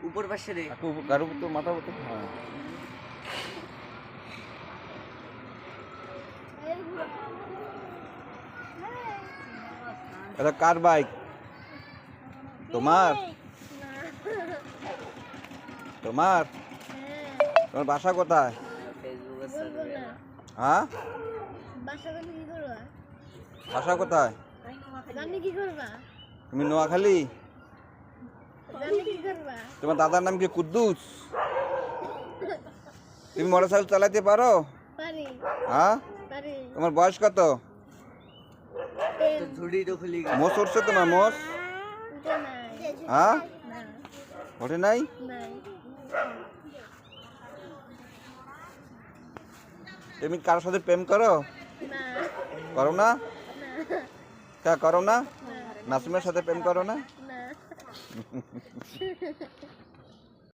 উপর পাশে রে কার উপর তো মাথা উপর হ্যাঁ এটা কার বাইক তোমার তোমার তোমার বাসা কোথায় ফেসবুকে সার্ভে হ্যাঁ বাসা কি করবা? বাসা কোথায় জানি কি করবা? তুমি নোয়াখালী জানি কি করবা? তোমার দাদার নাম কি কুদ্দুস তুমি মোটরসাইকেল চালাতে পারো পারি হ্যাঁ পারি তোমার বয়স কত তো ঝুড়ি তো খুলি মোষ উঠছে তোমার মোষ এটা নাই হ্যাঁ না ওঠে নাই নাই তুমি কারোর সাথে প্রেম করো না করো না না তা করো না না নাসিমের সাথে প্রেম করো না না